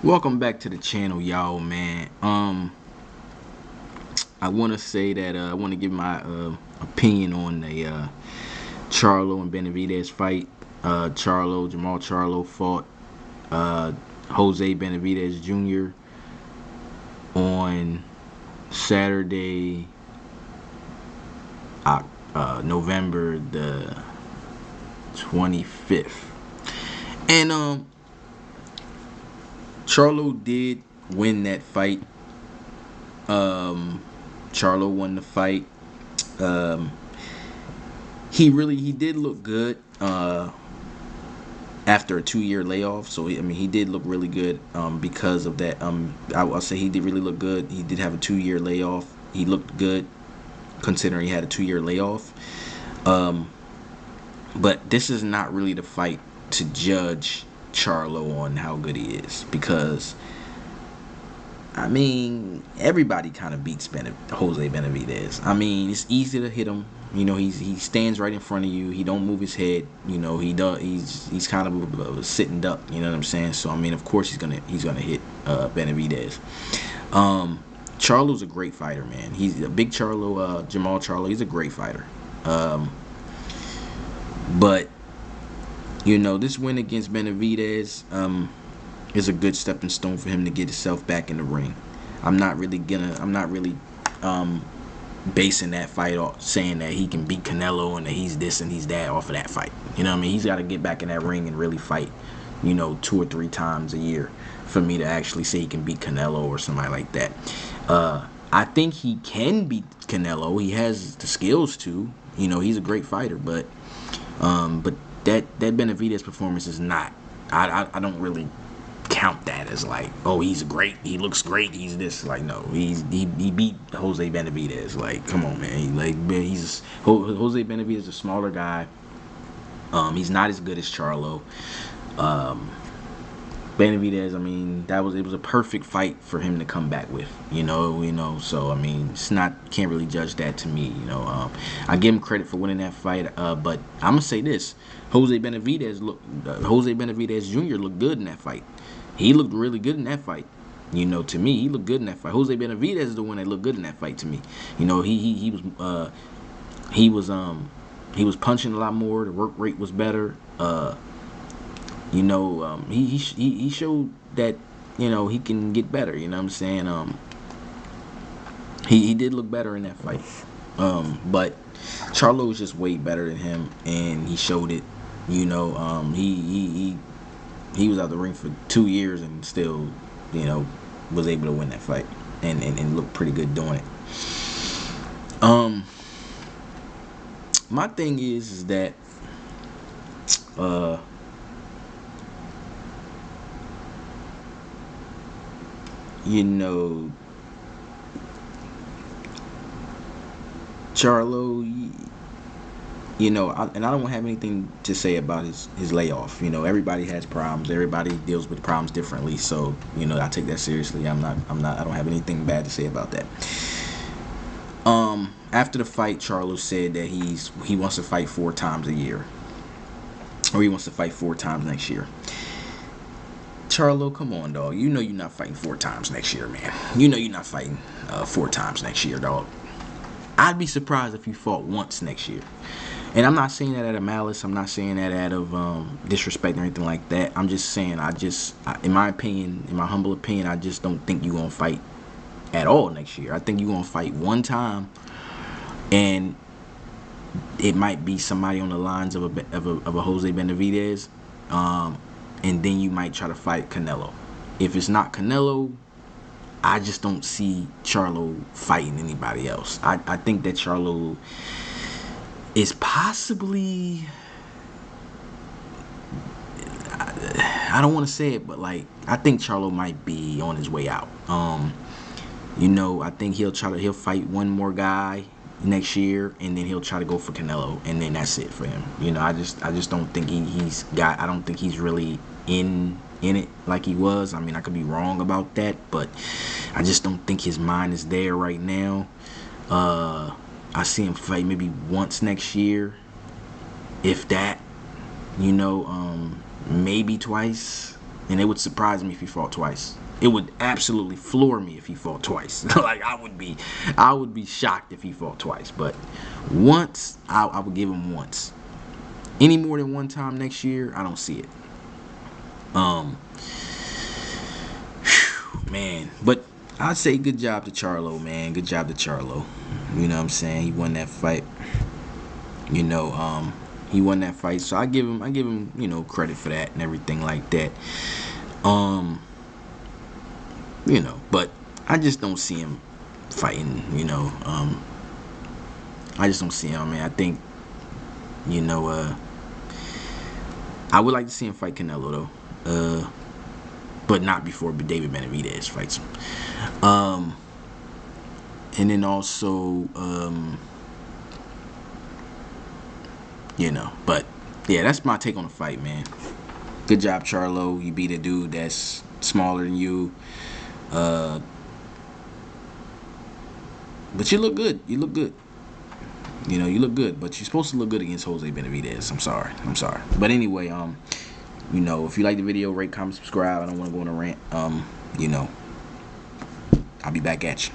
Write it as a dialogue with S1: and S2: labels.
S1: Welcome back to the channel, y'all, man. I want to say that I want to give my opinion on the Charlo and Benavidez fight. Jermall CHARLO fought Jose Benavidez Jr. on Saturday, November the 25th, and Charlo did win that fight. Charlo won the fight. Um, he did look good after a 2 year layoff. So he did look really good because of that. I'll say he did really look good. He did have a 2 year layoff. He looked good considering he had a 2 year layoff. Um, but this is not really the fight to judge Charlo on how good he is, because everybody kind of beats Jose Benavidez. It's easy to hit him. He stands right in front of you. He don't move his head. He does. He's kind of a sitting duck. You know what I'm saying? So of course he's gonna hit Benavidez. Charlo's a great fighter, man. He's a big Charlo. Jermall CHARLO. He's a great fighter. But this win against Benavidez is a good stepping stone for him to get himself back in the ring. I'm not really basing that fight off saying that he can beat Canelo and that he's this and he's that off of that fight. He's got to get back in that ring and really fight, 2 or 3 times a year for me to actually say he can beat Canelo or somebody like that. I think he can beat Canelo. He has the skills to. He's a great fighter, but that Benavidez performance is not. I don't really count that as like, oh, he's great, he looks great, he's this. Like, no, he beat Jose Benavidez. Like, come on, man. Jose Benavidez is a smaller guy. He's not as good as Charlo. Benavidez, it was a perfect fight for him to come back with. So it's not, can't really judge that to me. I give him credit for winning that fight. But I'm gonna say this: Jose Benavidez Jr. looked good in that fight. He looked really good in that fight. To me, he looked good in that fight. Jose Benavidez is the one that looked good in that fight to me. He was punching a lot more. The work rate was better. He showed that he can get better. You know what I'm saying? He did look better in that fight. But Charlo was just way better than him, and he showed it. He was out the ring for 2 years and still, was able to win that fight and looked pretty good doing it. My thing is that Charlo, and I don't have anything to say about his layoff. Everybody has problems. Everybody deals with problems differently. So, I take that seriously. I don't have anything bad to say about that. After the fight, Charlo said that he wants to fight 4 times a year, or he wants to fight 4 times next year. Charlo, come on, dog. You're not fighting 4 times next year, man. You're not fighting 4 times next year, dog. I'd be surprised if you fought once next year. And I'm not saying that out of malice. I'm not saying that out of disrespect or anything like that. I'm just saying, in my opinion, in my humble opinion, I just don't think you're going to fight at all next year. I think you're going to fight 1 time, and it might be somebody on the lines of a Jose Benavidez, and then you might try to fight Canelo. If it's not Canelo, I just don't see Charlo fighting anybody else. I think that Charlo is possibly, I don't want to say it, but like, I think Charlo might be on his way out. I think he'll fight one more guy next year, and then he'll try to go for Canelo, and then that's it for him. I just don't think I don't think he's really in it like he was. I could be wrong about that, but I just don't think his mind is there right now. I see him fight maybe once next year, if that. Maybe twice. and it would surprise me if he fought twice. It would absolutely floor me if he fought twice. Like I would be shocked if he fought twice. But once, I would give him once. Any more than one time next year, I don't see it. Man, but I'd say good job to Charlo, man. Good job to Charlo. You know what I'm saying? He won that fight. You know, he won that fight, so I give him, you know, credit for that and everything like that. You know, but I just don't see him fighting, you know. I just don't see him, man. I think, you know, I would like to see him fight Canelo though. But not before David Benavidez fights him. And then also, you know, but yeah, that's my take on the fight, man. Good job, Charlo. You beat a dude that's smaller than you. But you look good. You look good. You know, you look good. But you're supposed to look good against Jose Benavidez. I'm sorry. But anyway, you know, if you like the video, rate, comment, subscribe. I don't want to go on a rant. You know, I'll be back at you.